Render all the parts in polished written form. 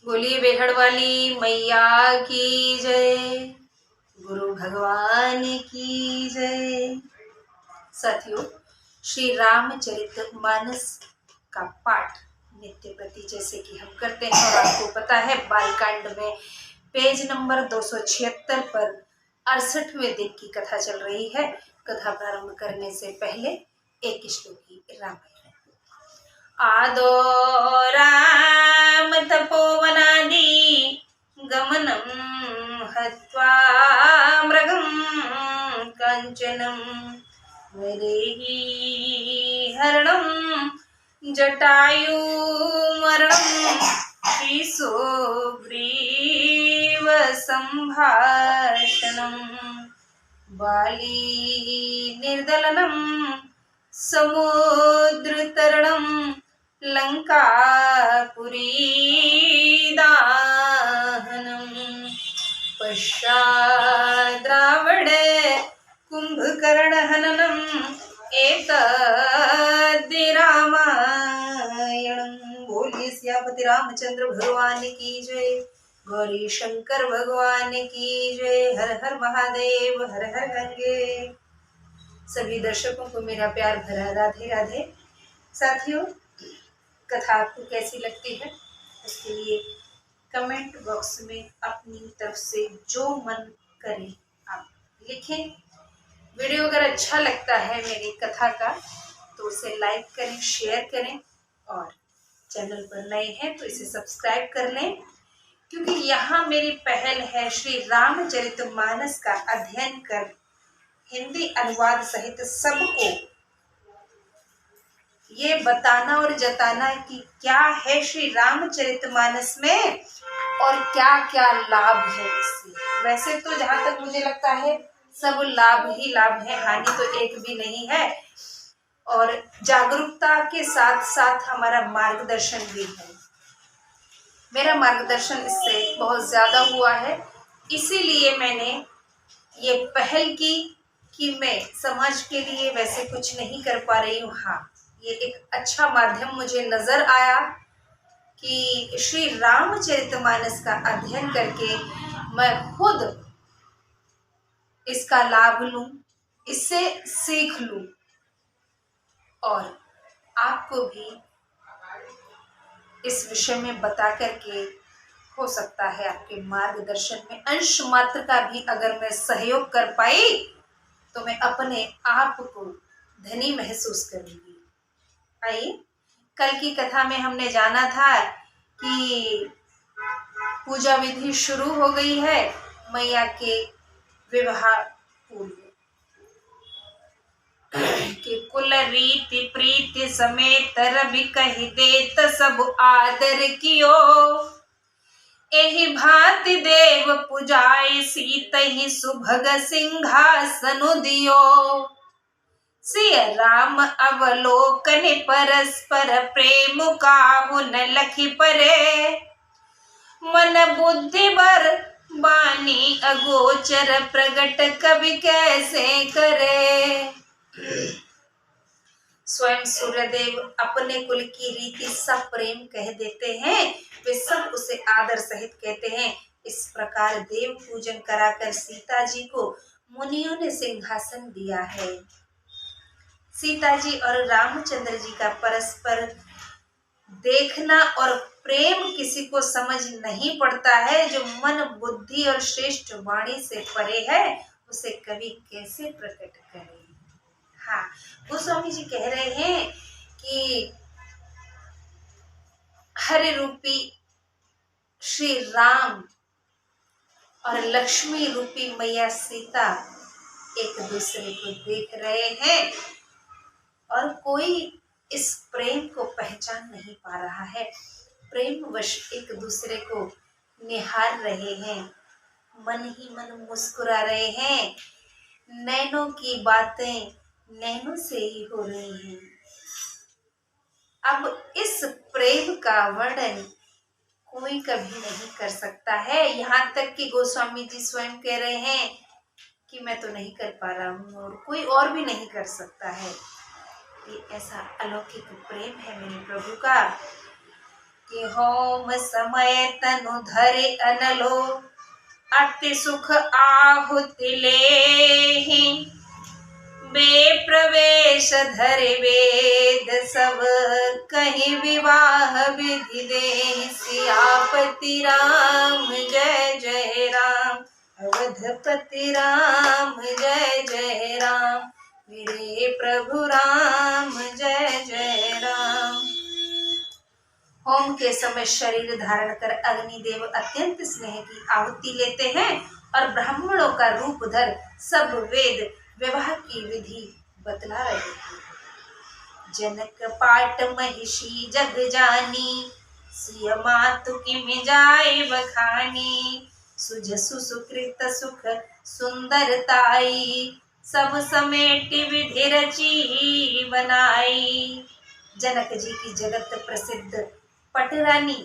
बोलिए बेहड़ वाली मैया की जय, गुरु भगवान की जय। साथियों, श्री रामचरितमानस का पाठ नित्य प्रति जैसे कि हम करते हैं, और आपको पता है बालकांड में पेज नंबर 276 पर 68वें दिन की कथा चल रही है। कथा प्रारंभ करने से पहले एक श्लोक की रामायण। आदो राम तपोवनादि गमनं हत्वा मृगं काञ्चनं वैदेही हरणं जटायुमरणं श्रीसुग्रीव सम्भाषणं बाली निर्दलनं समुद्रतरणं लंकापुरी दाहनम् पश्चाद् रावण कुंभकर्ण हननम् एतद्धि रामायणम्। बोलिए सियापति रामचंद्र भगवान की जय, गौरी शंकर भगवान की जय। हर हर महादेव, हर हर गंगे। सभी दर्शकों को मेरा प्यार भरा राधे राधे। साथियों, कथा आपको कैसी लगती है उसके लिए कमेंट बॉक्स में अपनी तरफ से जो मन करे आप लिखें। वीडियो अगर अच्छा लगता है मेरी कथा का तो उसे लाइक करें, शेयर करें, और चैनल पर नए हैं तो इसे सब्सक्राइब कर लें, क्योंकि यहाँ मेरी पहल है श्री रामचरितमानस का अध्ययन कर हिंदी अनुवाद सहित सबको ये बताना और जताना कि क्या है श्री रामचरितमानस में और क्या क्या लाभ है इससे। वैसे तो जहां तक मुझे लगता है सब लाभ ही लाभ है, हानि तो एक भी नहीं है, और जागरूकता के साथ साथ हमारा मार्गदर्शन भी है। मेरा मार्गदर्शन इससे बहुत ज्यादा हुआ है, इसीलिए मैंने ये पहल की कि मैं समाज के लिए वैसे कुछ नहीं कर पा रही हूँ। हाँ, ये एक अच्छा माध्यम मुझे नजर आया कि श्री रामचरितमानस का अध्ययन करके मैं खुद इसका लाभ लूं, इससे सीख लूं, और आपको भी इस विषय में बता करके हो सकता है आपके मार्गदर्शन में अंश मात्र का भी अगर मैं सहयोग कर पाई तो मैं अपने आप को धनी महसूस करूंगी। आइए, कल की कथा में हमने जाना था कि पूजा विधि शुरू हो गई है मैया के विवाह पूर्व कि कुल रीति प्रीति समेत रवि कहि देत सब आदर कियो, एहि भांति देव पुजाय सीतहि सुभग सिंहासनु दियो। सिय राम अवलोकन परस्पर प्रेम काहु न लखि परे, मन बुद्धि बर बानी अगोचर प्रगट कवि कैसे करे। स्वयं सूर्यदेव अपने कुल की रीति सब प्रेम कह देते हैं, वे सब उसे आदर सहित कहते हैं। इस प्रकार देव पूजन कराकर सीता जी को मुनियों ने सिंहासन दिया है। सीता जी और रामचंद्र जी का परस्पर देखना और प्रेम किसी को समझ नहीं पड़ता है। जो मन बुद्धि और श्रेष्ठ वाणी से परे है उसे कवि कैसे प्रकट करे। हाँ, गोस्वामी जी कह रहे हैं कि हरि रूपी श्री राम और लक्ष्मी रूपी मैया सीता एक दूसरे को देख रहे हैं और कोई इस प्रेम को पहचान नहीं पा रहा है। प्रेम वश एक दूसरे को निहार रहे हैं, मन ही मन मुस्कुरा रहे हैं, नैनों की बातें नैनों से ही हो रही हैं। अब इस प्रेम का वर्णन कोई कभी नहीं कर सकता है। यहाँ तक कि गोस्वामी जी स्वयं कह रहे हैं कि मैं तो नहीं कर पा रहा हूँ और कोई और भी नहीं कर सकता है। ये ऐसा अलौकिक प्रेम है मेरे प्रभु का कि होम समय तनु धरे अनलो अति सुख आहुति लेहि बे प्रवेश धरे वेद सब कहीं विवाह विधि दे सियापति राम जय जय राम अवधपति राम जय जय राम मेरे प्रभु राम जय जय राम। होम के समय शरीर धारण कर अग्निदेव अत्यंत स्नेह की आहुति लेते हैं और ब्राह्मणों का रूप धर सब वेद विवाह की विधि बतला रहे हैं। जनक पाट महिषी जग जानी सिय मातु किम जाय बखानी सुजसु सुकृत सुख सुंदरताई सब समेटि विधि रची बनाई। जनक जी की जगत प्रसिद्ध पटरानी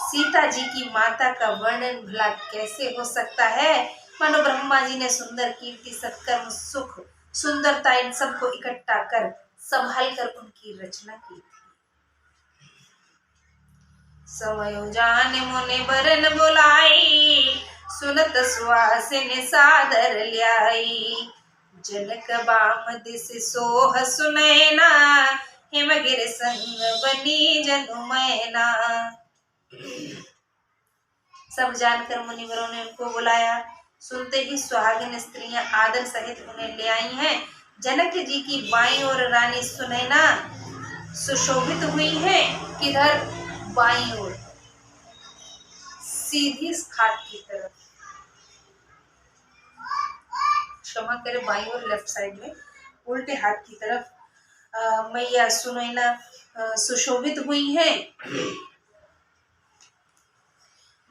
सीता जी की माता का वर्णन भला कैसे हो सकता है। मानो ब्रह्मा जी ने सुंदर कीर्ति सत्कर्म सुख सुंदरता इन सबको इकट्ठा कर संभाल कर उनकी रचना की थी। समयो जान मुनि बरन बुलाई सुनत सुहासिन सादर ल्याई जनक बाम दिस सोह सुनैना हिमगिर संग बनी जनु मैना। सब जानकर मुनिवरों ने उनको बुलाया। सुनते ही सुहागिन स्त्रियां आदर सहित उन्हें ले आई हैं। जनक जी की बाईं ओर रानी सुनैना सुशोभित हुई है। किधर? बाईं ओर सीधी खाट की तरफ, क्षमा करे, बाईं ओर लेफ्ट साइड में उल्टे हाथ की तरफ मैया सुनैना सुशोभित हुई है।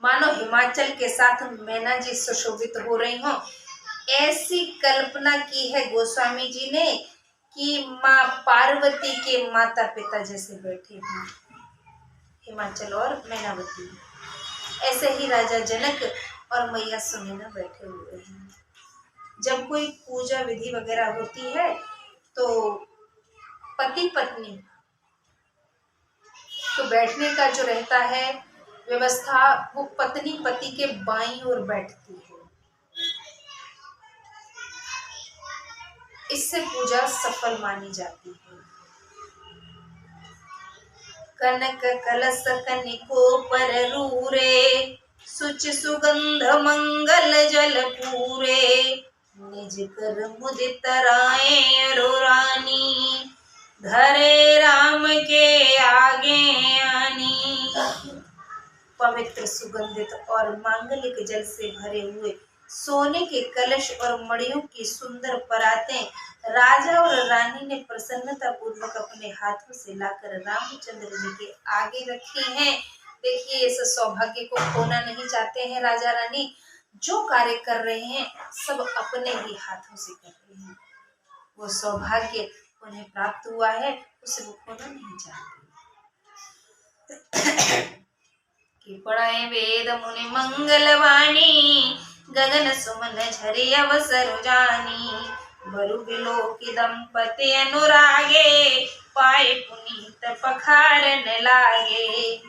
मानो हिमाचल के साथ मैना जी सुशोभित हो रही हो। ऐसी कल्पना की है गोस्वामी जी ने कि माँ पार्वती के माता पिता जैसे बैठे हैं हिमाचल और मैनावती। ऐसे ही राजा जनक और मैया सुनैना बैठे हुए हैं। जब कोई पूजा विधि वगैरह होती है तो पति पत्नी तो बैठने का जो रहता है व्यवस्था, वो पत्नी पति के बाईं ओर बैठती है। इससे पूजा सफल मानी जाती है। कनक कलश कनिको पर रूरे सुच सुगंध मंगल जल पूरे निज कर मुदित राय रानी धरे राम के आगे आनी। पवित्र सुगंधित और मांगलिक जल से भरे हुए सोने के कलश और मड़ियों की सुंदर परातें राजा और रानी ने प्रसन्नता पूर्वक अपने हाथों से लाकर रामचंद्र जी के आगे रखी हैं। देखिए, इस सौभाग्य को खोना नहीं चाहते हैं राजा रानी। जो कार्य कर रहे हैं सब अपने ही हाथों से कर रहे हैं। वो सौभाग्य उन्हें प्राप्त हुआ है, उसे वो खोना नहीं चाहते। कि पढ़ाए वेद मुनि मंगलवाणी गगन सुमन झरे अवसर जानी बरु बिलोकी दंपति अनुरागे पाए पुनीत पखारन लागे।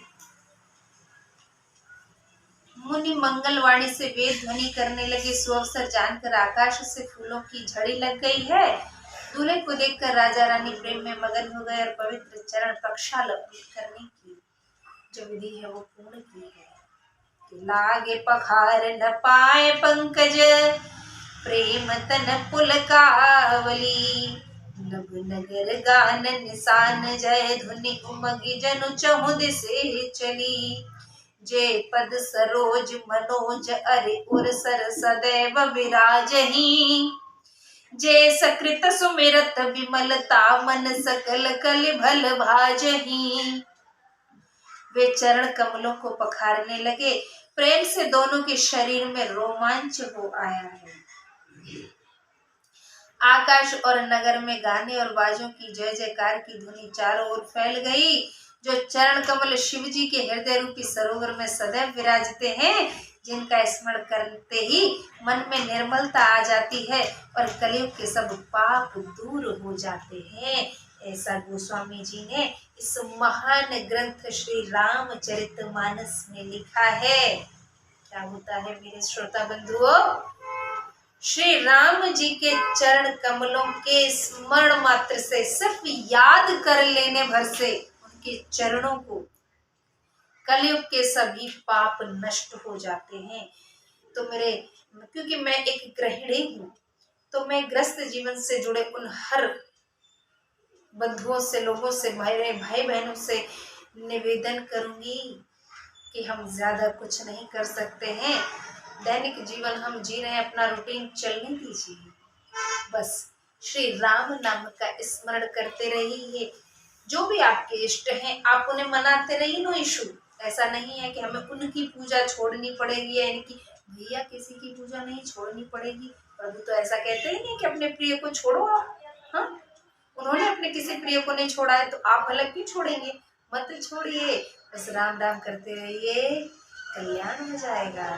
मुनि मंगलवाणी से वेद ध्वनि करने लगे। सुअवसर जानकर आकाश से फूलों की झड़ी लग गई है। दूल्हे को देखकर राजा रानी प्रेम में मगन हो गए और पवित्र चरण प्रक्षालन करने की जो विधि है वो पूर्ण की है। कि लागे पखार न पाए पंकज प्रेम तन पुलकावली नभ नगर गान निशान जय धुनि उमगी जनु चहु दिसे चली जे पद सरोज मनोज अरे उर सर सदैव विराजही जे सकृत सुमिरत विमलता मन सकल कल भल भाजही। वे चरण कमलों को पखारने लगे। प्रेम से दोनों के शरीर में रोमांच हो आया है। आकाश और नगर में गाने और बाजों की जय जयकार की ध्वनि चारों ओर फैल गई। जो चरण कमल शिव जी के हृदय रूपी सरोवर में सदैव विराजते हैं, जिनका स्मरण करते ही मन में निर्मलता आ जाती है और कलयुग के सब पाप दूर हो जाते हैं। ऐसा गोस्वामी जी ने इस महान ग्रंथ श्री रामचरितमानस में लिखा है। क्या होता है मेरे श्रोता बंधुओं, श्री राम जी के चरण कमलों के स्मरण मात्र से, सिर्फ याद कर लेने भर से उनके चरणों को, कलयुग के सभी पाप नष्ट हो जाते हैं। तो मेरे, क्योंकि मैं एक गृहिणी हूँ, तो मैं ग्रस्त जीवन से जुड़े उन हर बंधुओं से, लोगों से, भाई बहनों से निवेदन करूंगी कि हम ज्यादा कुछ नहीं कर सकते हैं। दैनिक जीवन हम जी रहे हैं, अपना रूटीन चलने दीजिए। बस श्री राम नाम का स्मरण करते रहिए। जो भी आपके इष्ट हैं आप उन्हें मनाते रहिए, नो इशू। ऐसा नहीं है कि हमें उनकी पूजा छोड़नी पड़ेगी या इनकी, भैया किसी की पूजा नहीं छोड़नी पड़ेगी। प्रभु तो ऐसा कहते ही नहीं कि अपने प्रिय को छोड़ो आप। हाँ, उन्होंने अपने किसी प्रिय को नहीं छोड़ा है तो आप अलग क्यों छोड़ेंगे? मत छोड़िए, बस राम राम करते रहिए, कल्याण हो जाएगा।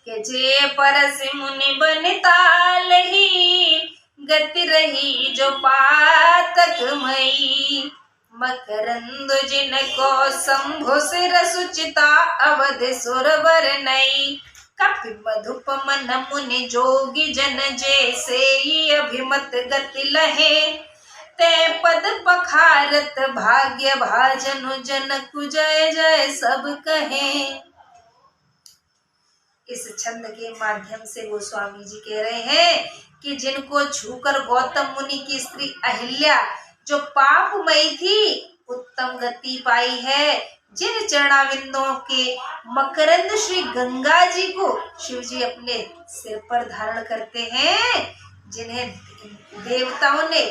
के जे परस मुनि बनिताल ही, गति रही जो पातक मई, मकरंद जिनको शंभु सिर सुचिता, अवध सुर बर नई, कपि मधुप मन मुनि जोगी जन जैसे, अभिमत गति लहे, ते पद पखारत भाग्य भाजनु, जनक जय जय सब कहे। इस छंद के माध्यम से गोस्वामी जी कह रहे हैं कि जिनको छूकर गौतम मुनि की स्त्री अहिल्या, जो पापमयी थी, उत्तम गति पाई है, जिन चरणाविंदों के मकरंद श्री गंगा जी को शिव जी अपने सिर पर धारण करते हैं, जिन्हें देवताओं ने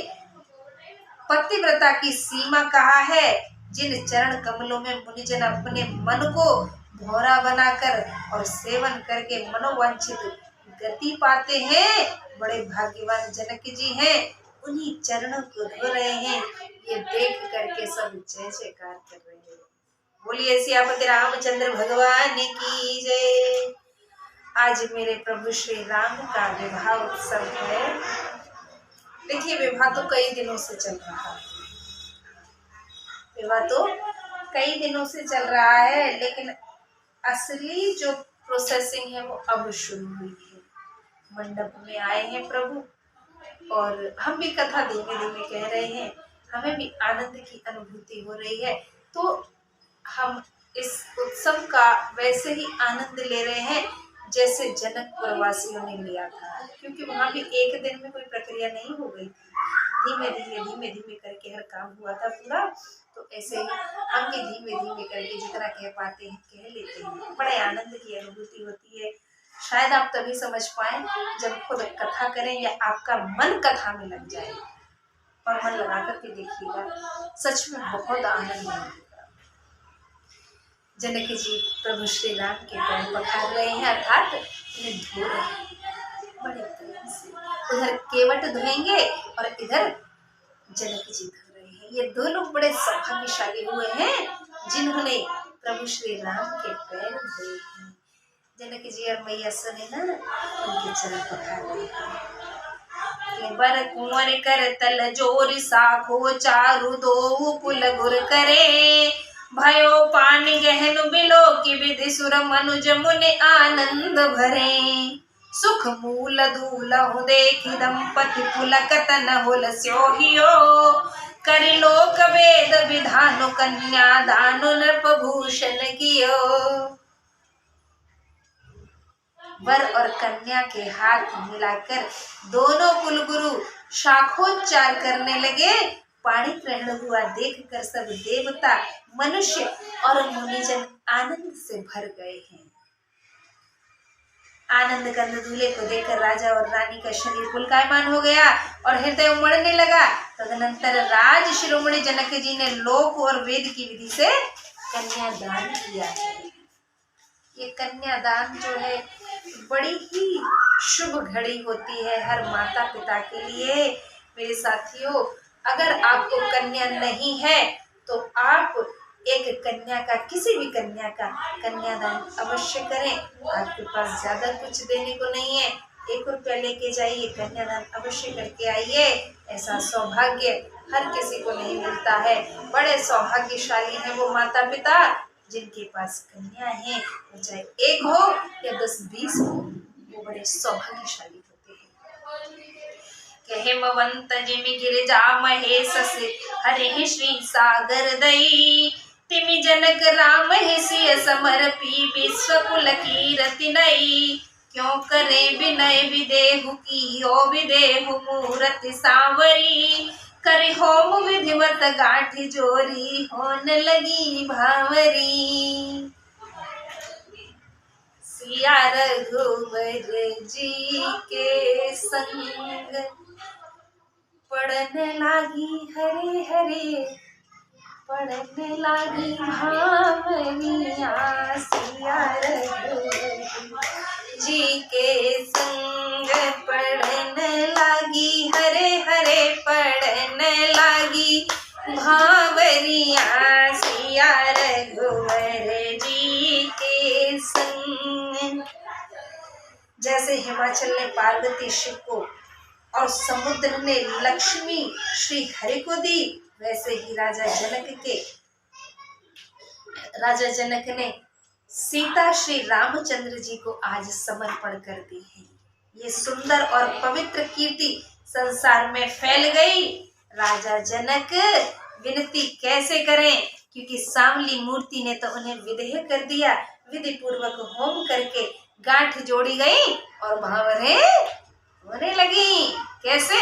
पतिव्रता की सीमा कहा है, जिन चरण कमलों में मुनिजन अपने मन को भौरा बनाकर और सेवन करके मनोवांछित गति पाते हैं, बड़े भाग्यवान जनक जी हैं। उन्हीं चरणों को धो रहे हैं, ये देख करके सब जय जयकार कर रहे हैं। बोलिए सियापति रामचंद्र भगवान की जय। आज मेरे प्रभु श्री राम का विवाह उत्सव है। देखिए, विवाह तो कई दिनों से चल रहा है, विवाह तो कई दिनों से चल रहा है, लेकिन असली जो प्रोसेसिंग है वो अब शुरू हुई है। मंडप में आए हैं प्रभु, और हम भी कथा धीमे धीमे कह रहे हैं, हमें भी आनंद की अनुभूति हो रही है। तो हम इस उत्सव का वैसे ही आनंद ले रहे हैं जैसे जनकपुर वासियों ने लिया था, क्योंकि वहां भी एक दिन में कोई प्रक्रिया नहीं हो गई थी, धीमे धीमे करके हर काम हुआ था पूरा। तो ऐसे ही हम भी धीमे धीमे करके जितना कह पाते हैं कह लेते हैं, बड़े आनंद की अनुभूति होती है। शायद आप तभी समझ पाए जब खुद कथा करें या आपका मन कथा में लग जाए, और मन लगा करके देखिएगा, सच में बहुत आनंद मिलेगा। जनक जी प्रभु श्री राम के पैर पखार रहे हैं, अर्थात उन्हें धो रहे हैं बड़े प्रेम से। उधर केवट धोएंगे और इधर जनक जी धो रहे हैं। ये दो लोग बड़े सौभाग्यशाली हुए हैं जिन्होंने प्रभु श्री राम के पैर धोए हैं। जनक जी और मैया सुने ना, उनके चरण पखार रहे हैं। बर कुंवर कर तल जोर साखो, चारु दो कुल गुर करे, भयो पान गहन बिलो की विधि, सुर मनुज मुनि आनंद भरे, सुख मूल दूलहु देखि दंपति पुलकत न होल स्योहियो, करि लोक वेद विधानु, कन्या दानु नृप भूषण कियो। वर और कन्या के हाथ मिलाकर दोनों कुलगुरु शाखोच्चार करने लगे। पाणी ग्रहण हुआ देखकर सब देवता, मनुष्य और मुनिजन आनंद से भर गए हैं। आनंद कंद दूल्हे को देखकर राजा और रानी का शरीर पुलकायमान हो गया और हृदय उमड़ने लगा। तदनंतर राज शिरोमणि जनक जी ने लोक और वेद की विधि से कन्यादान किया है। ये कन्यादान जो है बड़ी ही शुभ घड़ी होती है हर माता पिता के लिए। मेरे साथियों, अगर आपको कन्या नहीं है तो आप एक कन्या का, किसी भी कन्या का कन्यादान अवश्य करें। आपके पास ज्यादा कुछ देने को नहीं है, 1 रुपया लेके जाइए, कन्यादान अवश्य करके आइए। ऐसा सौभाग्य हर किसी को नहीं मिलता है। बड़े सौभाग्यशाली हैं वो माता पिता जिनके पास कन्या है, चाहे 1 हो या 10-20 हो, वो बड़े सौभाग्यशाली होते हैं। हेमवंत जिमि गिरिजा महेश से हरे श्री सागर दई, तिमि जनक राम हे सिय समर्पी, विश्व कुल कीरति नई। क्यों करे विनय विदेहु की ओ विदेहु मूरति सांवरी, करे होम विधिवत गांठी जोरी, होन लगी भावरी। सिया रघुवर जी के संग, पढ़ने लागी हरे हरे, पढ़ने लागी भावनिया। सिया रघुवर जी के संग, पढ़ने लागी हरे हरे, पढ़ने लागी भावरिया। सिया रघुवर जी के संग। जैसे हिमाचल ने पार्वती शिव को और समुद्र ने लक्ष्मी श्री हरि को दी, वैसे ही राजा जनक ने सीता श्री रामचंद्र जी को आज समर्पण कर दी है। ये सुंदर और पवित्र कीर्ति संसार में फैल गई। राजा जनक विनती कैसे करें, क्योंकि सांवली मूर्ति ने तो उन्हें विदेह कर दिया। विधि पूर्वक होम करके गांठ जोड़ी गई और भावरें होने लगी। कैसे?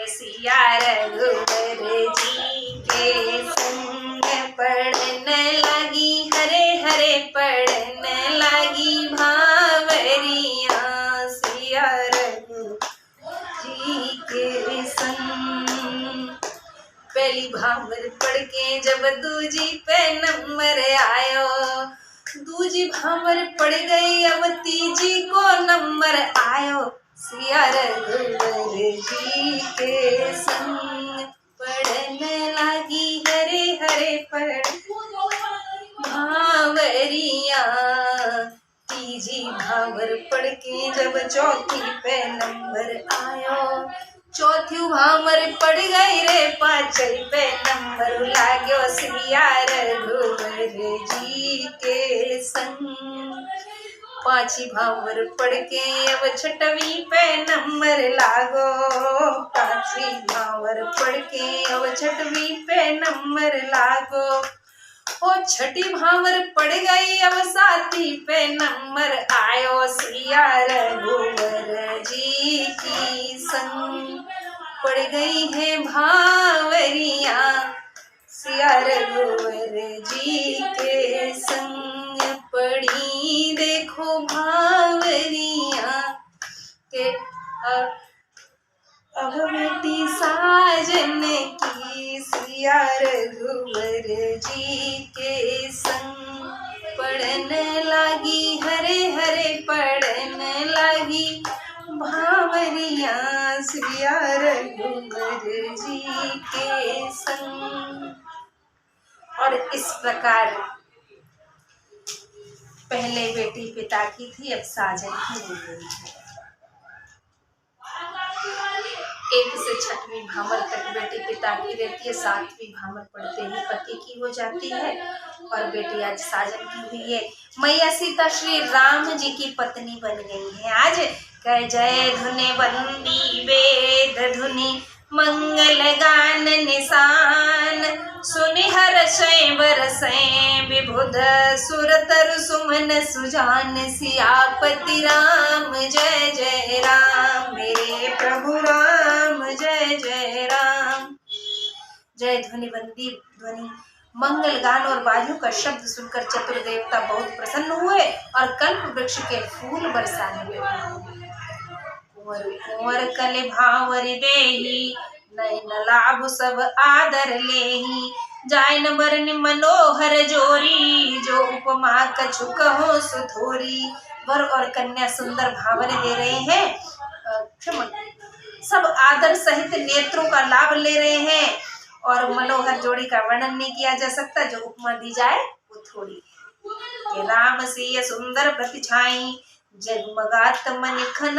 सिया रघुवर जी के संग, पढ़ने लगी हरे हरे, पढ़ने लगी भावरिया। सिया रघुवर जी के संग। पहली भावर पढ़ के जब दूजी पे नंबर आयो, दूजी भावर पड़ गई अब तीजी को नंबर आयो। सिया रघुवर जी के संग, पढ़ने लगी हरे हरे, पढ़ भावरिया। तीजी भावर पढ़ के जब चौथी पे नंबर आयो, चौथी भावर पड़ गई रे, पांचवी पे नंबर लाग्यो। सिया रघुवर जी के संग। पांचवी भावर पढ़ के अब छठवीं पे नंबर लागो, पांचवी भावर पढ़ के अब छठवीं पे नंबर लागो। ओ छठी भावर पड़ गई अब सातवीं पे नंबर आयो। सिया रघुवर जी की संग, पड़ गई है भावरिया। सिया रघुवर जी के संग, पड़ी देखो भावरिया के अब बेटी साजन की। सिया रघुवर जी के संग, पढ़ने लगी हरे हरे, पढ़ने लगी भावरिया। सिया रघुवर जी के संग। और इस प्रकार पहले बेटी पिता की थी, अब साजन की हो गई है। 1 से 6वीं भावर तक बेटी पिता की रहती है, 7वीं भावर पढ़ते ही पति की हो जाती है। और बेटी आज साजन की हुई है। मैया सीता श्री राम जी की पत्नी बन गई है आज। कह जय धुनि बंदी वेद धुनि, मंगल गान निशान। सुनि हर्षै बरसै विबुध, सुरतर सुमन सुजान। सियापति राम जय जय राम, मेरे प्रभु राम जय जय राम। जय ध्वनि बंदी ध्वनि, मंगल गान और वायु का शब्द सुनकर चतुर देवता बहुत प्रसन्न हुए और कल्प वृक्ष के फूल बरसाने लगे। कुंवर कुंवर कले भावर देही, नयन लाभ सब आदर लेही। जायन बरन मनोहर जोरी, जो उपमा कछु कहो सुधोरी। वर और कन्या सुंदर भावर दे रहे हैं, सब आदर सहित नेत्रों का लाभ ले रहे हैं। और मनोहर जोड़ी का वर्णन नहीं किया जा सकता, जो उपमा दी जाए वो थोड़ी है। राम सिय सुंदर प्रतिछाई, जगमगात मनिखन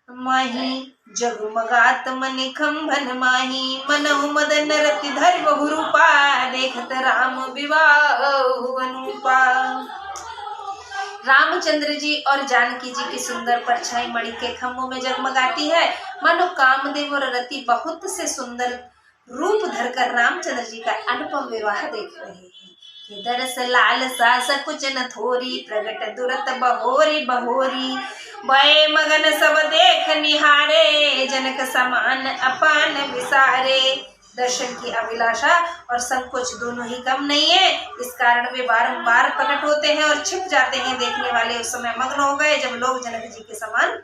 माही, जगमगात मनिखम भन माही, मनहु मदन रति धर बहु रूपा, देखत राम विवाह अनुपा। रामचंद्र जी और जानकी जी की सुंदर परछाई मणि के खम्भों में जगमगाती है, मानो कामदेव और रति बहुत से सुंदर रूप धरकर रामचंद्र जी का अनुपम विवाह देख रहे हैं। दरस लाल सा सकुच न थोरी, प्रगट दुरत बहोरी बहोरी, भय मगन सब देख निहारे, जनक समान अपान विसारे। दर्शन की अभिलाषा और संकोच दोनों ही कम नहीं है, इस कारण वे बारंबार प्रकट होते हैं और छिप जाते हैं। देखने वाले उस समय मग्न हो गए जब लोग जनक जी के समान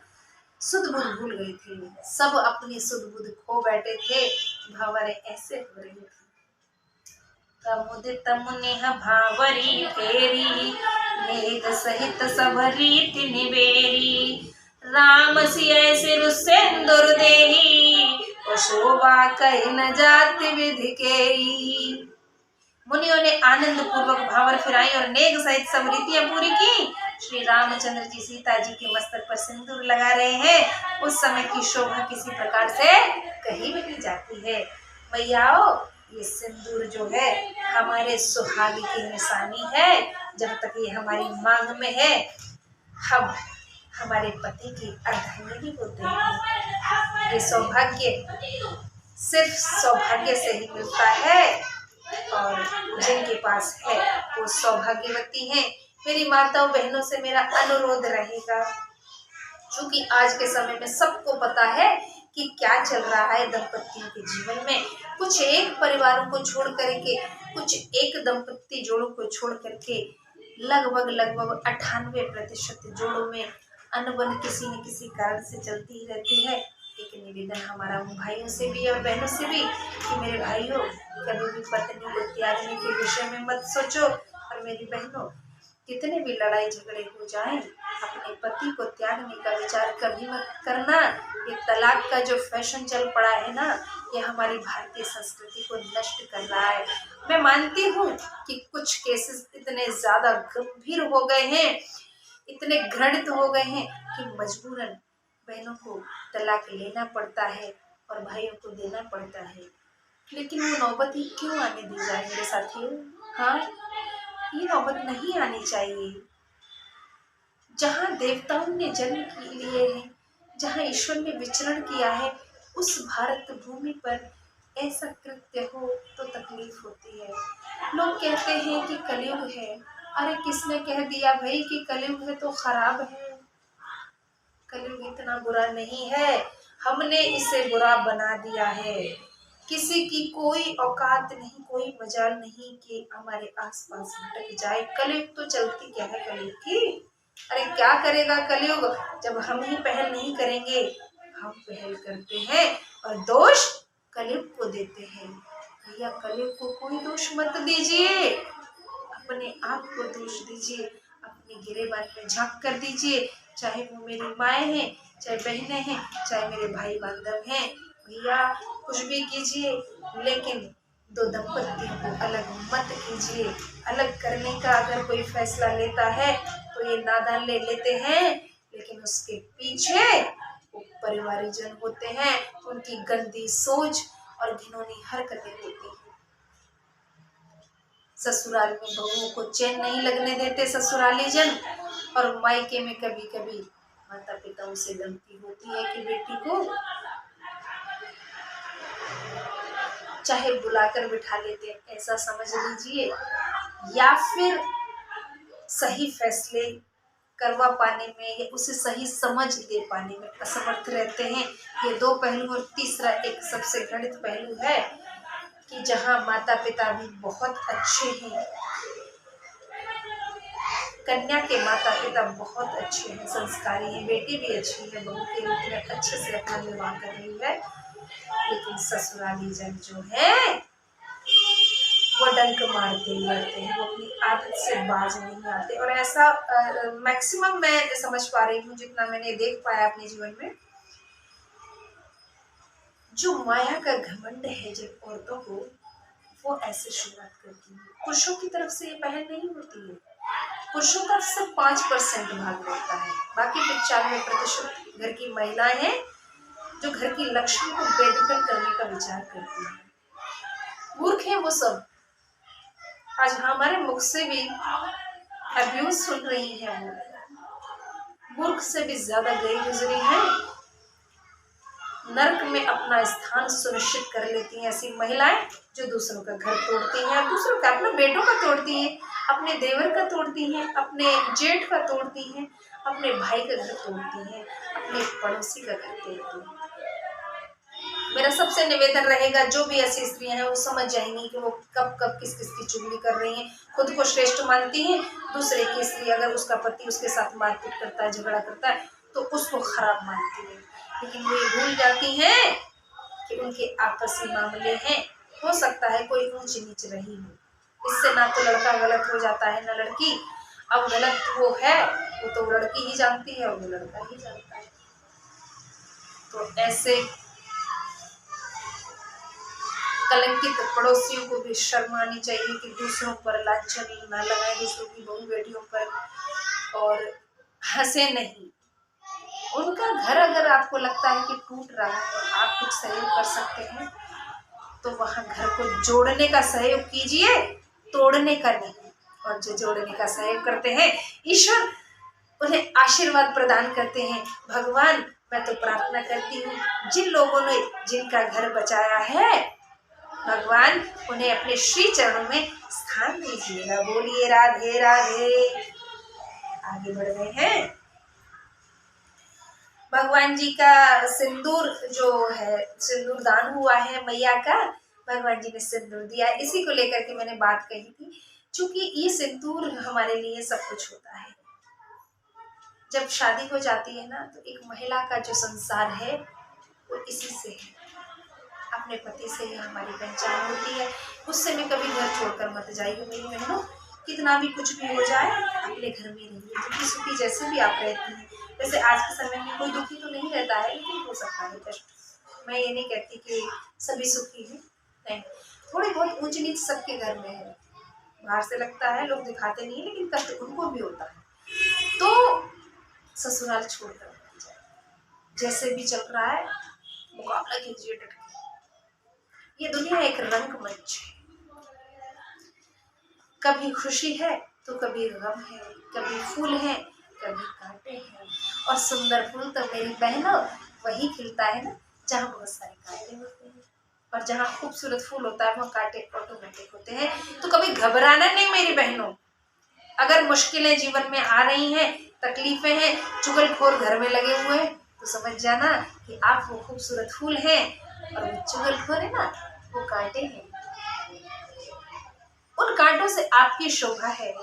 सुध बुध भूल गए थे, सब अपनी सुध बुध खो बैठे थे, भावरे ऐसे हो रही थी। कमुदित मुनिह भावरी फेरी, मेघ सहित सब रीति निबेरी, राम सिय सिर सिंदूर देही, शोभा कही न जाति विधि केई। मुनियों ने आनंद पूर्वक भावर फिराई और नेक सहित सब रीतियां पूरी की। श्री रामचंद्र जी सीता जी के मस्तक पर सिंदूर लगा रहे हैं। उस समय की शोभा किसी प्रकार से कहीं भी नहीं जाती है। भैयाओ, ये सिंदूर जो है हमारे सुहाग की निशानी है। जब तक ये हमारी मांग में है, हम हमारे पति की अर्धांगिनी होते हैं। ये सौभाग्य सिर्फ सौभाग्य से ही मिलता है और जिनके पास है वो सौभाग्यवती हैं। मेरी माताओं बहनों से मेरा अनुरोध रहेगा, क्योंकि आज के समय में सबको पता है कि क्या चल रहा है दंपतियों के जीवन में। कुछ एक परिवारों को छोड़ करके, कुछ एक दंपति जोड़ों को छोड़ करके लगभग 98% जोड़ों में अनबन किसी न किसी कारण से चलती ही रहती है। एक निवेदन हमारा उन भाइयों से भी और बहनों से भी कि मेरे भाइयों, कभी भी पत्नी को त्यागने के विषय में मत सोचो। और मेरी बहनों, कितने भी लड़ाई झगड़े हो जाएं, अपने पति को त्यागने का विचार कभी मत करना। ये तलाक का जो फैशन चल पड़ा है ना, ये हमारी भारतीय संस्कृति को नष्ट कर रहा है। मैं मानती हूँ कि कुछ केसेस इतने ज्यादा गंभीर हो गए हैं, इतने घृणित हो गए हैं कि मजबूरन बहनों को तलाक लेना पड़ता है और भाइयों को देना पड़ता है। लेकिन वो नौबत ही क्यों आने दी जाए मेरे साथियों? हाँ, ये नौबत नहीं आनी चाहिए। जहाँ देवताओं ने जन्म लिए हैं, जहाँ ईश्वर ने विचरण किया है, उस भारत भूमि पर ऐसा कृत्य हो तो तकलीफ होती है। लोग कहते हैं कि कलयुग है। अरे किसने कह दिया भाई कि कलयुग है तो खराब है? कलयुग इतना बुरा नहीं है, हमने इसे बुरा बना दिया है। किसी की कोई औकात नहीं, कोई मजाल नहीं कि हमारे आसपास भटक जाए। कलयुग तो चलती क्या है कलयुग की। अरे क्या करेगा कलयुग जब हम ही पहल नहीं करेंगे। हम पहल करते हैं और दोष कलयुग को देते हैं। भैया, कलयुग को कोई दोष मत दीजिए, अपने आप को दोष दीजिए, अपने गिरेबान में झांक कर दीजिए। चाहे वो मेरी माएँ हैं, चाहे बहनें हैं, चाहे मेरे भाई बांधव हैं। भैया कुछ भी कीजिए, लेकिन दो दंपतियों को अलग मत कीजिए। अलग करने का अगर कोई फैसला लेता है तो ये नादान ले लेते हैं, लेकिन उसके पीछे वो परिवारीजन होते हैं, उनकी गंदी सोच और घिनौनी हरकतें होती हैं। ससुराल में बहुओं को चैन नहीं लगने देते ससुराली जन, और मायके में कभी कभी माता पिताओं से गलती होती है कि बेटी को चाहे बुलाकर बिठा लेते हैं, ऐसा समझ लीजिए, या फिर सही फैसले करवा पाने में या उसे सही समझ दे पाने में असमर्थ रहते हैं। ये दो पहलू। और तीसरा एक सबसे घृणित पहलू है कि जहाँ माता पिता भी बहुत अच्छे हैं, कन्या के माता पिता बहुत अच्छे हैं, संस्कारी हैं, बेटी भी अच्छी है, बहू के रूप में अच्छे से अपना निर्वाह कर रही है, लेकिन ससुराली जन जो है वो डंक मारते ही रहते हैं, वो अपनी आदत से बाज नहीं आते। और ऐसा मैक्सिमम मैं समझ पा रही हूँ, जितना मैंने देख पाया अपने जीवन में। जो माया का घमंड है जब औरतों को, वो ऐसे शुरुआत करती है। पुरुषों की तरफ से ये पहल नहीं होती है, पुरुषों का सिर्फ 5% भाग होता है, बाकी 95% घर की महिलाएं हैं जो घर की लक्ष्मी को बेदखल करने का विचार करती हैं। मूर्ख है वो सब। आज हमारे मुख से भी अब्यूज सुन रही है वो, मूर्ख से भी ज्यादा गई गुजरी है। नरक में अपना स्थान सुनिश्चित कर लेती हैं ऐसी महिलाएं जो दूसरों का घर तोड़ती हैं, दूसरों का, अपने बेटों का तोड़ती हैं, अपने देवर का तोड़ती हैं, अपने जेठ का तोड़ती हैं, अपने भाई का घर तोड़ती हैं, अपने पड़ोसी का घर तोड़ती हैं। मेरा सबसे निवेदन रहेगा, जो भी ऐसी स्त्रियां हैं वो समझ जाएंगी कि वो कब कब किस किस की चुगली कर रही हैं। खुद को श्रेष्ठ मानती हैं, दूसरे की स्त्री अगर उसका पति उसके साथ मारपीट करता है, झगड़ा करता है, तो उसको खराब मानती है। लेकिन वो ये भूल जाती हैं कि उनके आपसी मामले हैं। हो सकता है कोई ऊंच नीच रही हो, इससे ना तो लड़का गलत हो जाता है ना लड़की। अब गलत वो है वो तो लड़की ही जानती है और वो लड़का ही जानता है। तो ऐसे कलंकित पड़ोसियों को भी शर्म आनी चाहिए कि दूसरों पर लांछन न लगाए, दूसरों की बहू बेटियों पर, और हंसे नहीं। उनका घर अगर आपको लगता है कि टूट रहा है और आप कुछ सहयोग कर सकते हैं तो वहां घर को जोड़ने का सहयोग कीजिए, तोड़ने का नहीं। और जो जोड़ने का सहयोग करते हैं ईश्वर उन्हें आशीर्वाद प्रदान करते हैं। भगवान, मैं तो प्रार्थना करती हूँ जिन लोगों ने जिनका घर बचाया है, भगवान उन्हें अपने श्री चरणों में स्थान दीजिएगा। बोलिए राधे राधे। आगे बढ़ गए हैं। भगवान जी का सिंदूर जो है, सिंदूर दान हुआ है मैया का, भगवान जी ने सिंदूर दिया, इसी को लेकर के मैंने बात कही थी। क्योंकि ये सिंदूर हमारे लिए सब कुछ होता है। जब शादी हो जाती है ना, तो एक महिला का जो संसार है वो इसी से है, अपने पति से ही हमारी पहचान होती है। उससे भी कभी घर छोड़कर मत जाइए मेरी बहनों, कितना भी कुछ भी हो जाए अपने घर में रहिए, दुखी सुखी जैसे भी आप रहती हैं। वैसे आज के समय में कोई दुखी तो नहीं रहता है, लेकिन हो सकता है कष्ट। मैं ये नहीं कहती कि सभी सुखी हैं, नहीं, थोड़ी बहुत ऊंच नीच सबके घर में है। बाहर से लगता है, लोग दिखाते नहीं है, लेकिन कष्ट उनको भी होता है। तो ससुराल छोड़कर मत जाए, जैसे भी चल रहा है मुकाबला कीजिए डट के। ये दुनिया एक रंगमंच है, कभी खुशी है तो कभी गम है, कभी फूल है कभी कांटे हैं। और सुंदर फूल तो मेरी बहनों वही खिलता है ना जहाँ बहुत सारे कांटे होते हैं, और जहाँ खूबसूरत फूल होता है वहाँ कांटे ऑटोमेटिक होते हैं। तो कभी घबराना नहीं मेरी बहनों। अगर मुश्किलें जीवन में आ रही हैं, तकलीफें हैं, चुगलखोर घर में लगे हुए हैं, तो समझ जाना कि आप वो खूबसूरत फूल हैं और वो चुगलखोर है ना, वो कांटे हैं। उन कांटों से आपकी शोभा है,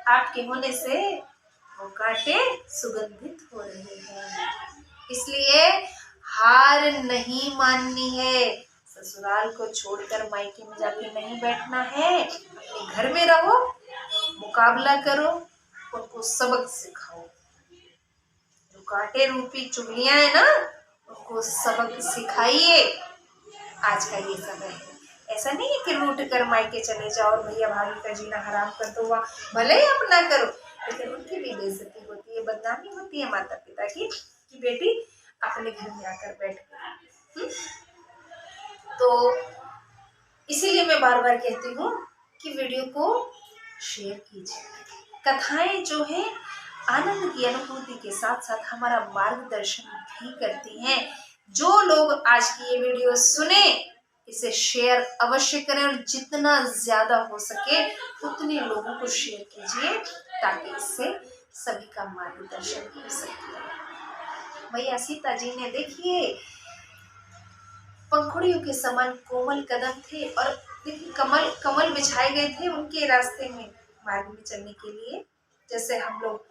आपके होने से वो कांटे सुगंधित हो रहे हैं। इसलिए हार नहीं माननी है, ससुराल को छोड़कर मायके में जाके नहीं बैठना है, अपने घर में रहो, मुकाबला करो, उनको सबक सिखाओ। जो कांटे रूपी चुगलियां है ना, उनको सबक सिखाइए। आज का ये समय है, ऐसा नहीं है कि रूठ कर मायके चले जाओ और भैया भाभी का जीना हराम कर दो, वहाँ भले ही अपना करो, लेकिन उनकी भी बेइज्जती होती है, बदनामी होती है माता पिता की कि बेटी अपने घर में आकर बैठ गई। तो इसीलिए मैं बार बार कहती हूँ कि वीडियो को शेयर कीजिए। कथाएं जो है आनंद की अनुभूति के साथ साथ हमारा मार्गदर्शन भी करती हैं। जो लोग आज की ये वीडियो सुने, इसे शेयर अवश्य करें, और जितना ज्यादा हो सके उतने लोगों को शेयर कीजिए, ताकि इससे सभी का मार्गदर्शन हो सके। भैया सीता जी ने देखिए पंखुड़ियों के समान कोमल कदम थे, और देखिए कमल बिछाए गए थे उनके रास्ते में, मार्ग में चलने के लिए। जैसे हम लोग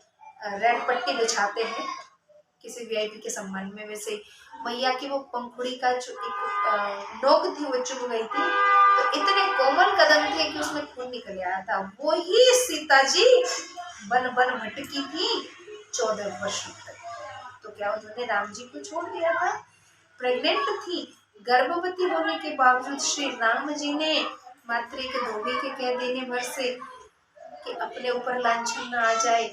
रेड पट्टी बिछाते हैं किसी वीआईपी के सम्मान में, वैसे मैया की वो पंखुड़ी का जो एक नोक थी वो चुभ गई थी, तो इतने कोमल कदम थे कि उसमें खून निकल आया था। वो ही सीता जी बन बन भटकी थी 14 वर्ष तक। तो क्या उन्होंने राम जी को छोड़ दिया था? प्रेग्नेंट थी, गर्भवती होने के बावजूद श्री राम जी ने मात्र एक धोबी के कह देने भर से कि अपने ऊपर लांछन ना आ जाए,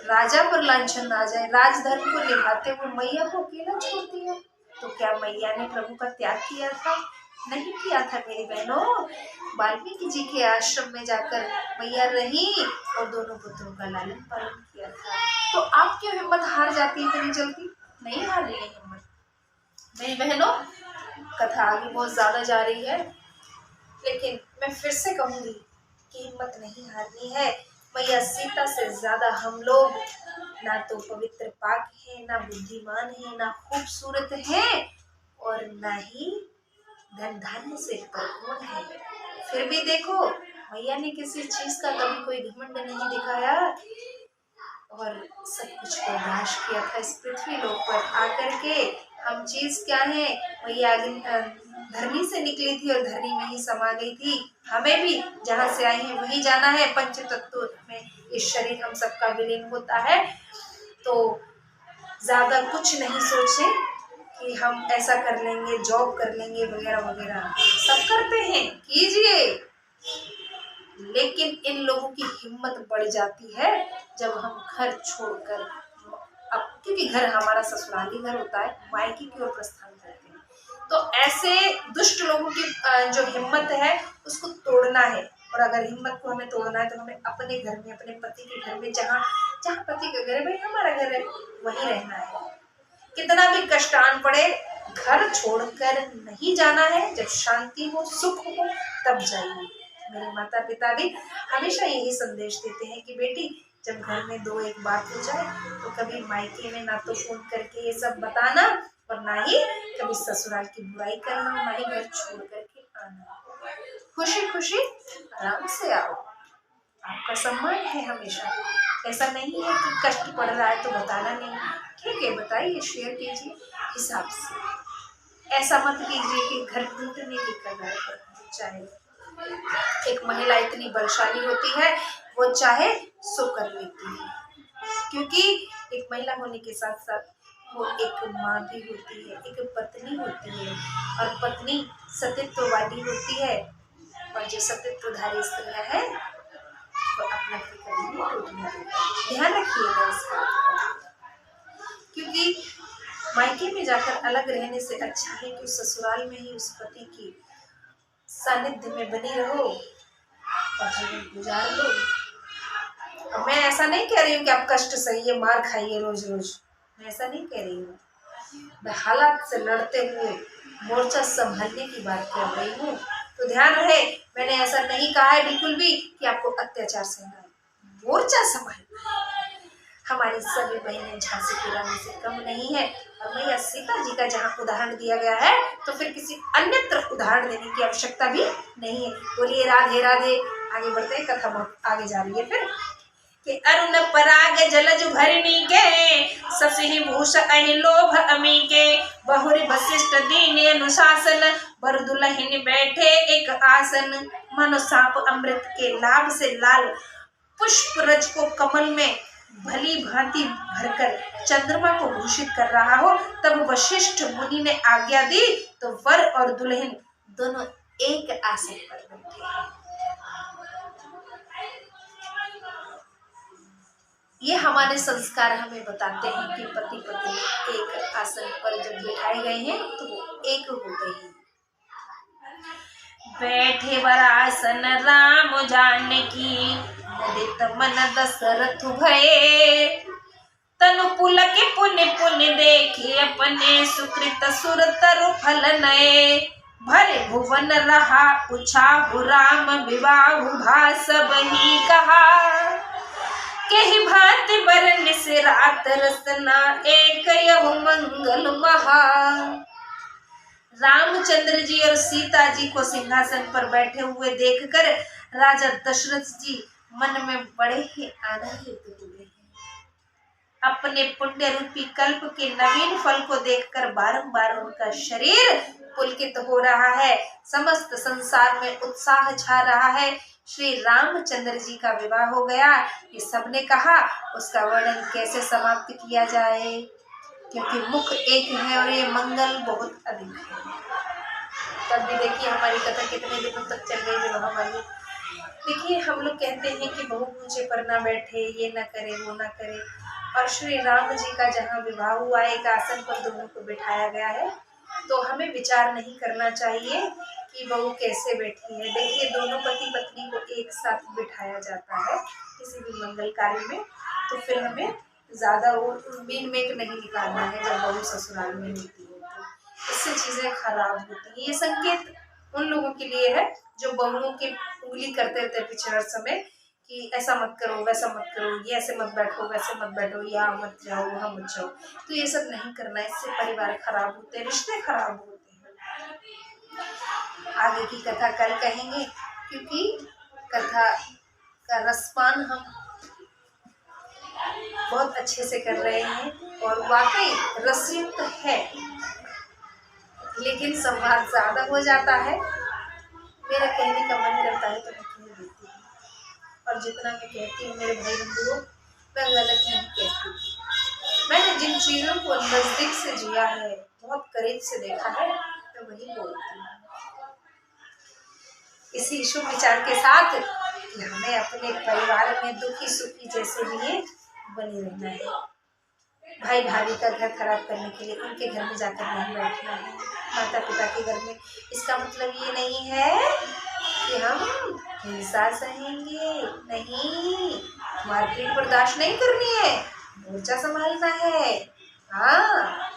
राजा पर लांछन ना आ जाए। राजधर्म को निभाते हुए मैया को अकेला छोड़ दिया। तो क्या मैया ने प्रभु का त्याग किया था? नहीं किया था मेरी बहनों। वाल्मीकि जी के आश्रम में जाकर मैया रही और दोनों पुत्रों का लालन पालन किया था। तो आप क्यों हिम्मत हार जाती है इतनी जल्दी? नहीं हार रही है हिम्मत मेरी बहनों। कथा आगे बहुत ज्यादा जा रही है, लेकिन मैं फिर से कहूंगी कि हिम्मत नहीं हारनी है। मैया सीता से ज्यादा हम लोग ना तो पवित्र पाक है, ना बुद्धिमान है, ना खूबसूरत है, और ना ही धन धान्य से भरपूर है। फिर भी देखो मैया ने किसी चीज का कभी कोई घमंड नहीं दिखाया और सब कुछ बर्दाश्त किया था इस पृथ्वी लोक पर आकर के। हम चीज क्या है, मैया धरनी से निकली थी और धरनी में ही समा गई थी। हमें भी जहाँ से आई है वही जाना है। पंच तत्व में इस शरीर हम सबका विलीन होता है। तो ज्यादा कुछ नहीं सोचे कि हम ऐसा कर लेंगे, जॉब कर लेंगे वगैरह वगैरह। सब करते हैं, कीजिए, लेकिन इन लोगों की हिम्मत बढ़ जाती है जब हम घर छोड़कर, अब क्योंकि घर हमारा ससुराली घर होता है, मायके की ओर प्रस्थान करते हैं। तो ऐसे दुष्ट लोगों की जो हिम्मत है उसको तोड़ना है। और अगर हिम्मत को हमें तोड़ना है तो हमें अपने घर में, अपने पति के घर में, जहाँ जहाँ पति का घर है भाई हमारा घर है, वहीं रहना है। कितना भी कष्ट आन पड़े, घर छोड़कर नहीं जाना है। जब शांति हो, सुख हो, तब जाइए। मेरे माता पिता भी हमेशा यही संदेश देते हैं कि बेटी जब घर में दो एक बात हो जाए तो कभी मायके में ना तो फोन करके ये सब बताना, और ना ही कभी ससुराल की बुराई करना, ना ही घर छोड़ करके आना। खुशी खुशी आराम से आओ, आपका सम्मान है हमेशा। ऐसा नहीं है कि कष्ट पड़ रहा है तो बताना नहीं, ठीक है बताइए, शेयर कीजिए हिसाब से। ऐसा मत कीजिए कि घर टूटने की कगार पर चाहे। एक महिला इतनी बलशाली होती है, वो चाहे सो कर लेती है, क्योंकि एक महिला होने के साथ साथ वो एक माँ भी होती है, एक पत्नी होती है, और पत्नी सतीत्व वाली होती है। और जो सतीत्वधारी स्त्रियां हैं वो अपना फिक्र नहीं टूटने देती। ध्यान रखिएगा इस बात का, क्योंकि मायके में जाकर अलग रहने से अच्छा है कि ससुराल में ही उस पति की सानिध्य में बनी रहो और जीवन गुजार लो। अब मैं ऐसा नहीं कह रही हूँ कि आप कष्ट सहिए, मार खाइए रोज रोज, मैं ऐसा नहीं कह रही हूँ। मैं हालात से लड़ते हुए मोर्चा संभालने की बात कर रही हूँ। तो ध्यान रहे, मैंने ऐसा नहीं कहा है बिल्कुल भी कि आपको अत्याचार सहना है। मोर्चा संभालना है। हमारी सभी बहनें झांसी की रानी से कम नहीं है। और मैया सीता जी का जहाँ उदाहरण दिया गया है तो फिर किसी अन्यत्र उदाहरण देने की आवश्यकता भी नहीं है। बोलिए राधे राधे। आगे बढ़ते हैं, कथा बहुत आगे जा रही है फिर कि अरुण पराग जलज भरणी के, ससहि भूष अहि लोभ अमी के, बहुरि वशिष्ठ दीन अनुशासन, बर दुलहिन बैठे एक आसन, मनो साप अमृत के लाभ से लाल, पुष्प रज को कमल में भली भांति भरकर चंद्रमा को भूषित कर रहा हो। तब वशिष्ठ मुनि ने आज्ञा दी तो वर और दुल्हन दोनों एक आसन पर बैठे। ये हमारे संस्कार हमें बताते हैं कि पति पत्नी एक आसन पर जब बिठाए गए हैं तो वो एक हो गए हैं। बैठे वरासन राम जानकी, मुदित मन दशरथ भये, तनु पुलक पुण्य पुण्य देखे अपने, सुकृत सुर तरु फल नये, भरे भुवन रहा उछाहु राम विवाहु भास बही कहा, केहि भांति बरन से रात रसना, एक यहु मंगल महा। रामचंद्र जी और सीता जी को सिंहासन पर बैठे हुए देखकर राजा दशरथ जी मन में बड़े ही आनंदित हुए हैं। अपने पुण्य रूपी कल्प के नवीन फल को देखकर बारंबार उनका शरीर पुलकित हो रहा है। समस्त संसार में उत्साह छा रहा है। श्री रामचंद्र जी का विवाह हो गया। ये सबने कहा, उसका वर्णन कैसे समाप्त किया जाए, क्योंकि मुख एक है और ये मंगल बहुत अधिक है। तब भी देखिए हमारी कथा कितने दिनों तक चल गई है हमारी। देखिए, हम लोग कहते हैं कि बहू ऊंचे पर ना बैठे, ये ना करे, वो ना करे, और श्री राम जी का जहाँ विवाह हुआ, एक आसन पर दोनों को बिठाया गया है, तो हमें विचार नहीं करना चाहिए कि बहू कैसे बैठी है। देखिए, दोनों पति पत्नी को एक साथ बिठाया जाता है किसी भी मंगल कार्य में, तो फिर हमें ज्यादा वो बीन मेक नहीं निकालना है जब बहू ससुराल में होती है, तो इससे चीजें खराब होती हैं। ये संकेत उन लोगों के लिए है जो बहुओं की उंगली करते रहते हैं पीछे हर समय कि ऐसा मत करो, वैसा मत करो, ये ऐसे मत बैठो, वैसे मत बैठो, यहाँ मत जाओ, वहां मत जाओ। तो ये सब नहीं करना है, इससे परिवार खराब होते हैं, रिश्ते खराब होते हैं। आगे की कथा कल कहेंगे, क्योंकि कथा का रसपान हम बहुत अच्छे से कर रहे हैं और वाकई रसयुक्त है, लेकिन संवाद ज्यादा हो जाता है। मेरा कहने का मन करता है तो मैं कह देती हूँ, और जितना मैं कहती हूँ मेरे भाई बंधुओं, मैं गलत नहीं कहती हूँ। मैंने जिन चीजों को नजदीक से जिया है, बहुत करीब से देखा है, मैं वही बोलती हूँ। इसी शुभ विचार के साथ कि हमें अपने परिवार में दुखी सुखी जैसे भी है बने रहना है। भाई भाभी का घर खराब करने के लिए उनके घर में जाकर नहीं बैठना है, माता पिता के घर में। इसका मतलब ये नहीं है कि हम हिंसा सहेंगे, नहीं, मारपीट बर्दाश्त नहीं करनी है, मोर्चा संभालना है। हाँ,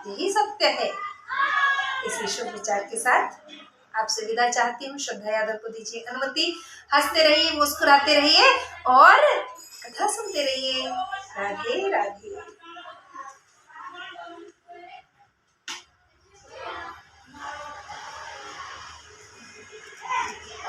यही सत्य है। इसी शुभ विचार के साथ आपसे विदा चाहती हूँ। श्रद्धा यादव को दीजिए अनुमति। हंसते रहिए, मुस्कुराते रहिए और कथा सुनते रहिए। राधे राधे।